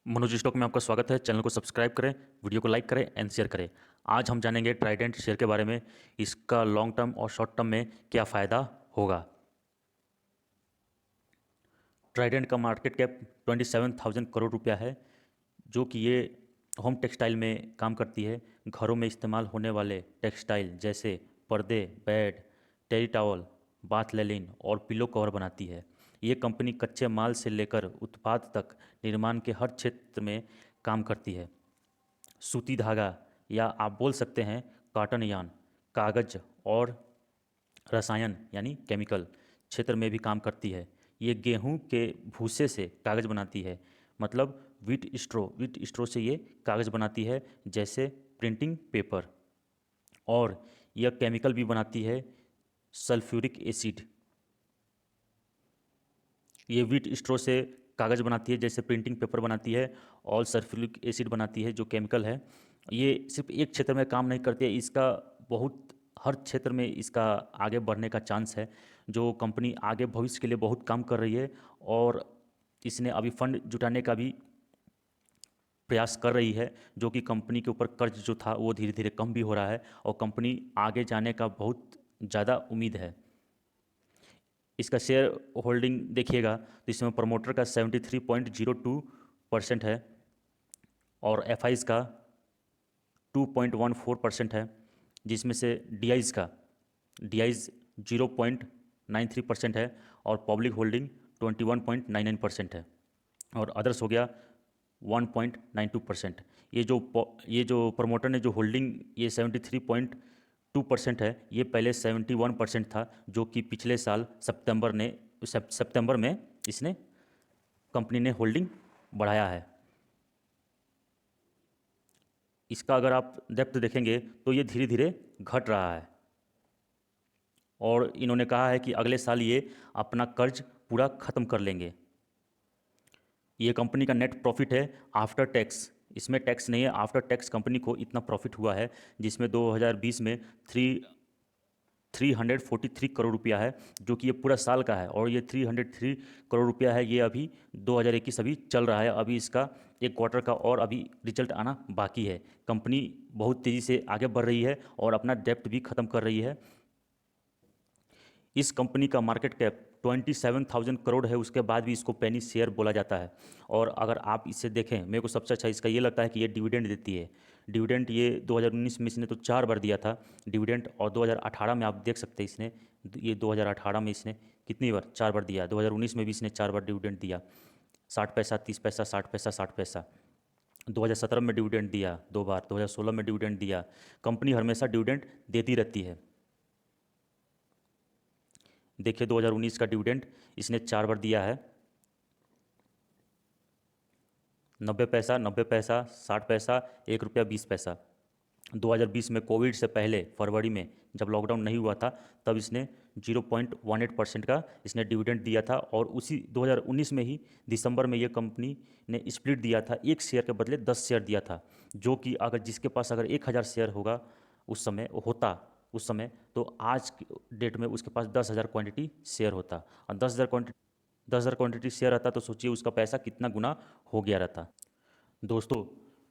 Manoj stock में आपका स्वागत है। चैनल को सब्सक्राइब करें, वीडियो को लाइक करें एंड शेयर करें। आज हम जानेंगे ट्राइडेंट शेयर के बारे में, इसका लॉन्ग टर्म और शॉर्ट टर्म में क्या फ़ायदा होगा। ट्राइडेंट का मार्केट कैप 27,000 करोड़ रुपया है, जो कि ये होम टेक्सटाइल में काम करती है। घरों में इस्तेमाल होने वाले टेक्सटाइल जैसे पर्दे, बेड, टेरी टॉवल, बाथ लेलिन और पिलो कवर बनाती है। ये कंपनी कच्चे माल से लेकर उत्पाद तक निर्माण के हर क्षेत्र में काम करती है। सूती धागा या आप बोल सकते हैं कॉटन यार्न, कागज और रसायन यानी केमिकल क्षेत्र में भी काम करती है। ये गेहूं के भूसे से कागज़ बनाती है, मतलब वीट स्ट्रो से ये कागज़ बनाती है, जैसे प्रिंटिंग पेपर। और यह केमिकल भी बनाती है, सल्फ्यूरिक एसिड। ये वीट स्ट्रो से कागज़ बनाती है, जैसे प्रिंटिंग पेपर बनाती है, और सल्फ्यूरिक एसिड बनाती है जो केमिकल है। ये सिर्फ एक क्षेत्र में काम नहीं करती है, इसका बहुत हर क्षेत्र में इसका आगे बढ़ने का चांस है। जो कंपनी आगे भविष्य के लिए बहुत काम कर रही है, और इसने अभी फंड जुटाने का भी प्रयास कर रही है, जो कि कंपनी के ऊपर कर्ज जो था वो धीरे धीरे कम भी हो रहा है, और कंपनी आगे जाने का बहुत ज़्यादा उम्मीद है। इसका शेयर होल्डिंग देखिएगा तो इसमें प्रमोटर का 73.02% है, और एफ का 2.14% है, जिसमें से डी आईज 0.93% है, और पब्लिक होल्डिंग 21.99% है, और अदर्स हो गया 1.92%। ये जो प्रमोटर ने जो होल्डिंग ये 73.2% है, ये पहले 71% था, जो कि पिछले साल सितंबर में इसने कंपनी ने होल्डिंग बढ़ाया है। इसका अगर आप डेप्थ देखेंगे तो ये धीरे धीरे घट रहा है, और इन्होंने कहा है कि अगले साल ये अपना कर्ज पूरा ख़त्म कर लेंगे। ये कंपनी का नेट प्रॉफिट है आफ्टर टैक्स, इसमें टैक्स नहीं है, आफ्टर टैक्स कंपनी को इतना प्रॉफिट हुआ है, जिसमें 2020 में 343 करोड़ रुपया है, जो कि ये पूरा साल का है। और ये 303 करोड़ रुपया है, ये अभी 2021 अभी चल रहा है, अभी इसका एक क्वार्टर का और अभी रिजल्ट आना बाकी है। कंपनी बहुत तेज़ी से आगे बढ़ रही है और अपना डेप्ट भी ख़त्म कर रही है। इस कंपनी का मार्केट कैप 27,000 करोड़ है, उसके बाद भी इसको पेनी शेयर बोला जाता है। और अगर आप इसे देखें, मेरे को सबसे अच्छा इसका ये लगता है कि ये डिविडेंड देती है। डिविडेंड ये 2019 में इसने तो 4 बार दिया था डिविडेंड, और 2018 में आप देख सकते हैं इसने, ये 2018 में इसने कितनी बार 4 बार दिया। 2019 में भी इसने 4 बार डिविडेंड दिया, 60 पैसा, 30 पैसा, 60 पैसा, 60 पैसा। 2017 में डिविडेंड दिया 2 बार, 2016 में डिविडेंड दिया। कंपनी हमेशा डिविडेंड देती रहती है। देखिए 2019 का डिविडेंड इसने 4 बार दिया है, 90 पैसा, 90 पैसा, 60 पैसा, 1 रुपया 20 पैसा। 2020 में कोविड से पहले फरवरी में जब लॉकडाउन नहीं हुआ था, तब इसने 0.18% का इसने डिविडेंड दिया था। और उसी 2019 में ही दिसंबर में ये कंपनी ने स्प्लिट दिया था, एक शेयर के बदले 10 शेयर दिया था, जो कि अगर जिसके पास अगर 1,000 शेयर होगा उस समय तो आज की डेट में उसके पास 10,000 क्वांटिटी शेयर होता, और 10,000 क्वांटिटी शेयर रहता, तो सोचिए उसका पैसा कितना गुना हो गया रहता। दोस्तों,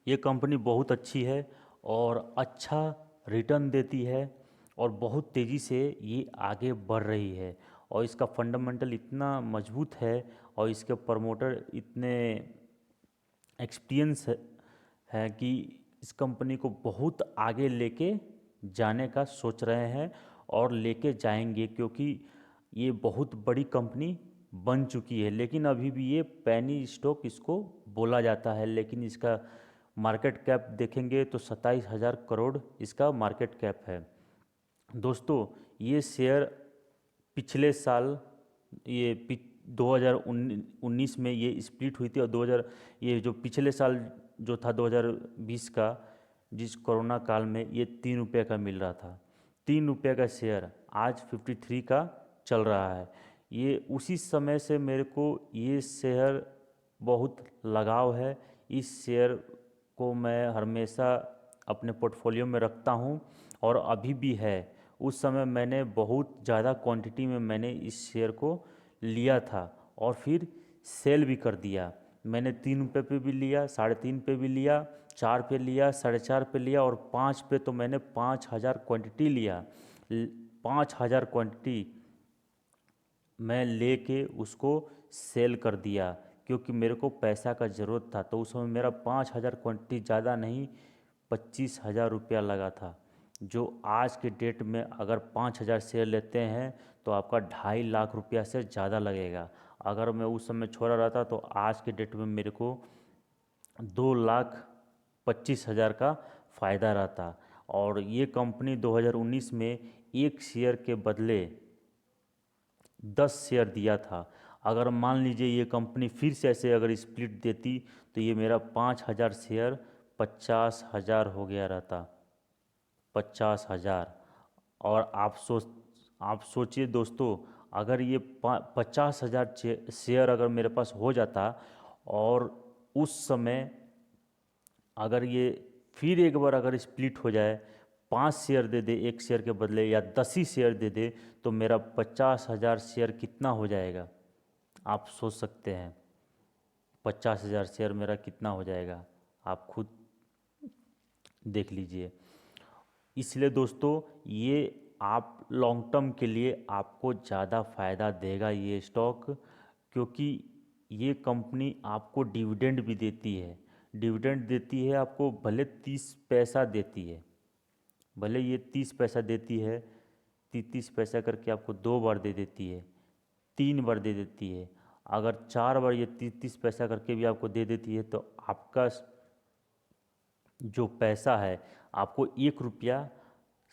ये कंपनी बहुत अच्छी है और अच्छा रिटर्न देती है, और बहुत तेज़ी से ये आगे बढ़ रही है, और इसका फंडामेंटल इतना मजबूत है, और इसके प्रमोटर इतने एक्सपीरियंस है कि इस कंपनी को बहुत आगे लेके जाने का सोच रहे हैं, और लेके जाएंगे, क्योंकि ये बहुत बड़ी कंपनी बन चुकी है। लेकिन अभी भी ये पैनी स्टॉक इसको बोला जाता है, लेकिन इसका मार्केट कैप देखेंगे तो 27,000 करोड़ इसका मार्केट कैप है। दोस्तों, ये शेयर पिछले साल ये 2019 में ये स्प्लिट हुई थी, और 2000 ये जो पिछले साल जो था 2020 का, जिस कोरोना काल में ये 3 रुपये का मिल रहा था, 3 रुपये का शेयर आज 53 का चल रहा है। ये उसी समय से मेरे को ये शेयर बहुत लगाव है। इस शेयर को मैं हमेशा अपने पोर्टफोलियो में रखता हूँ, और अभी भी है। उस समय मैंने बहुत ज़्यादा क्वांटिटी में मैंने इस शेयर को लिया था, और फिर सेल भी कर दिया। मैंने 3 रुपये पे भी लिया, 3.5 पे भी लिया, 4 पे लिया, 4.5 पे लिया और 5 पे तो मैंने 5,000 क्वांटिटी लिया। 5,000 क्वांटिटी मैं लेके उसको सेल कर दिया, क्योंकि मेरे को पैसा का ज़रूरत था। तो उस समय मेरा 5,000 क्वांटिटी ज़्यादा नहीं, 25,000 रुपया लगा था। जो आज के डेट में अगर 5,000 शेयर लेते हैं तो आपका 2.5 लाख रुपया से ज़्यादा लगेगा। अगर मैं उस समय छोड़ा रहता तो आज के डेट में मेरे को 2,25,000 का फ़ायदा रहता। और ये कंपनी 2019 में एक शेयर के बदले 10 शेयर दिया था। अगर मान लीजिए ये कंपनी फिर से ऐसे अगर स्प्लिट देती तो ये मेरा 5,000 शेयर 50,000 हो गया रहता, 50,000। और आप सोचिए दोस्तों, अगर ये 50,000 शेयर अगर मेरे पास हो जाता और उस समय अगर ये फिर एक बार अगर स्प्लिट हो जाए, 5 शेयर दे दे एक शेयर के बदले या 10 ही शेयर दे दे, तो मेरा 50,000 शेयर कितना हो जाएगा आप सोच सकते हैं। 50,000 शेयर मेरा कितना हो जाएगा आप खुद देख लीजिए। इसलिए दोस्तों ये आप लॉन्ग टर्म के लिए आपको ज़्यादा फ़ायदा देगा ये स्टॉक, क्योंकि ये कंपनी आपको डिविडेंड भी देती है। डिविडेंड देती है आपको, भले 30 पैसा देती है, भले ये 30 पैसा देती है, 30 पैसा करके आपको 2 बार दे देती है, 3 बार दे देती है। अगर 4 बार ये 30 पैसा करके भी आपको दे देती है तो आपका जो पैसा है, आपको 1 रुपया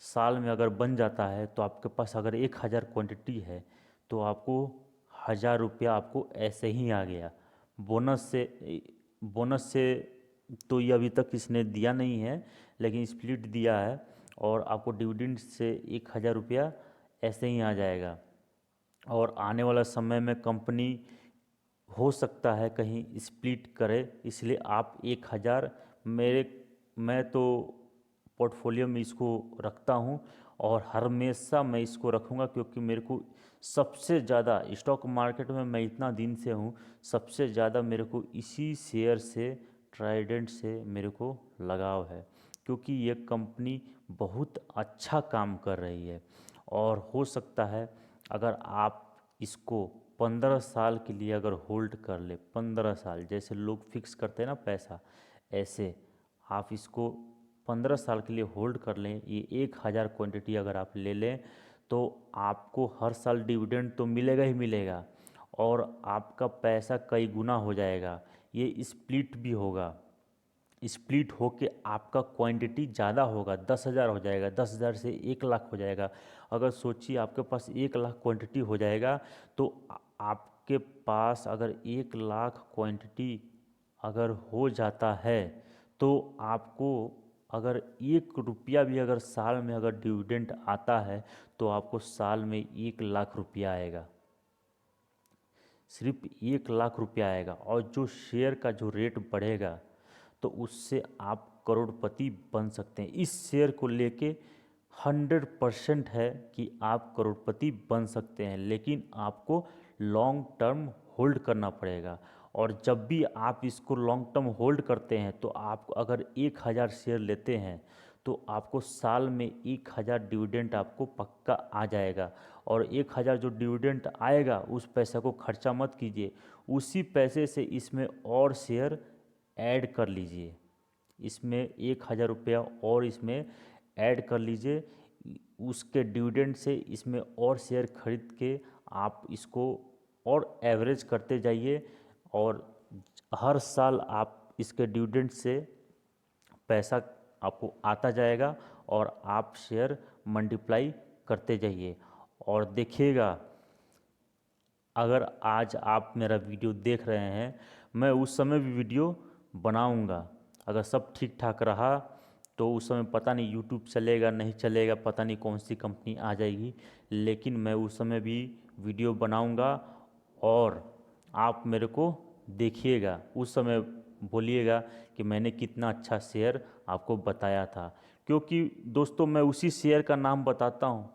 साल में अगर बन जाता है तो आपके पास अगर 1,000 क्वांटिटी है तो आपको 1,000 रुपया आपको ऐसे ही आ गया। बोनस से तो ये अभी तक इसने दिया नहीं है, लेकिन स्प्लिट दिया है और आपको डिविडेंड से 1,000 रुपया ऐसे ही आ जाएगा। और आने वाला समय में कंपनी हो सकता है कहीं स्प्लिट करे, इसलिए आप 1,000 मैं तो पोर्टफोलियो में इसको रखता हूँ और हमेशा मैं इसको रखूँगा, क्योंकि मेरे को सबसे ज़्यादा स्टॉक मार्केट में मैं इतना दिन से हूँ, सबसे ज़्यादा मेरे को इसी शेयर से, ट्राइडेंट से मेरे को लगाव है, क्योंकि ये कंपनी बहुत अच्छा काम कर रही है। और हो सकता है अगर आप इसको 15 साल के लिए अगर होल्ड कर ले, 15 साल जैसे लोग फिक्स करते हैं ना पैसा, ऐसे आप इसको 15 साल के लिए होल्ड कर लें। ये 1,000 क्वांटिटी अगर आप ले लें तो आपको हर साल डिविडेंड तो मिलेगा ही मिलेगा, और आपका पैसा कई गुना हो जाएगा। ये स्प्लिट भी होगा, स्प्लिट होके आपका क्वांटिटी ज़्यादा होगा, 10,000 हो जाएगा, 10,000 से 1,00,000 हो जाएगा। अगर सोचिए आपके पास 1,00,000 क्वांटिटी हो जाएगा तो आपके पास अगर 1,00,000 क्वांटिटी अगर हो जाता है तो आपको अगर 1 रुपया भी अगर साल में अगर डिविडेंड आता है तो आपको साल में 1,00,000 रुपया आएगा, सिर्फ 1,00,000 रुपया आएगा। और जो शेयर का जो रेट बढ़ेगा तो उससे आप करोड़पति बन सकते हैं। इस शेयर को लेके 100% है कि आप करोड़पति बन सकते हैं, लेकिन आपको लॉन्ग टर्म होल्ड करना पड़ेगा। और जब भी आप इसको लॉन्ग टर्म होल्ड करते हैं तो आप अगर 1,000 शेयर लेते हैं तो आपको साल में 1,000 डिविडेंड आपको पक्का आ जाएगा। और 1,000 जो डिविडेंड आएगा उस पैसे को खर्चा मत कीजिए, उसी पैसे से इसमें और शेयर ऐड कर लीजिए, इसमें 1,000 रुपया और इसमें ऐड कर लीजिए। उसके डिविडेंड से इसमें और शेयर खरीद के आप इसको और एवरेज करते जाइए, और हर साल आप इसके डिविडेंड से पैसा आपको आता जाएगा और आप शेयर मल्टीप्लाई करते जाइए। और देखिएगा, अगर आज आप मेरा वीडियो देख रहे हैं, मैं उस समय भी वीडियो बनाऊंगा। अगर सब ठीक ठाक रहा तो उस समय पता नहीं यूट्यूब चलेगा नहीं चलेगा, पता नहीं कौन सी कंपनी आ जाएगी, लेकिन मैं उस समय भी वीडियो बनाऊंगा और आप मेरे को देखिएगा। उस समय बोलिएगा कि मैंने कितना अच्छा शेयर आपको बताया था, क्योंकि दोस्तों मैं उसी शेयर का नाम बताता हूँ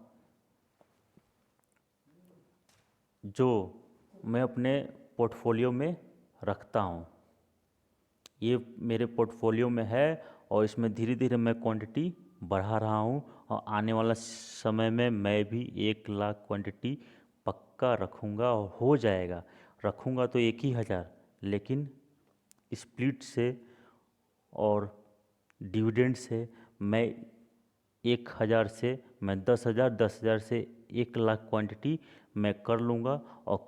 जो मैं अपने पोर्टफोलियो में रखता हूँ। ये मेरे पोर्टफोलियो में है और इसमें धीरे धीरे मैं क्वांटिटी बढ़ा रहा हूँ और आने वाला समय में मैं भी 1 लाख क्वांटिटी पक्का रखूँगा और हो जाएगा। रखूँगा तो 1 ही हज़ार, लेकिन स्प्लिट से और डिविडेंड से मैं 1 हज़ार से मैं 10 हज़ार, 10 हज़ार से 1 लाख क्वांटिटी मैं कर लूँगा और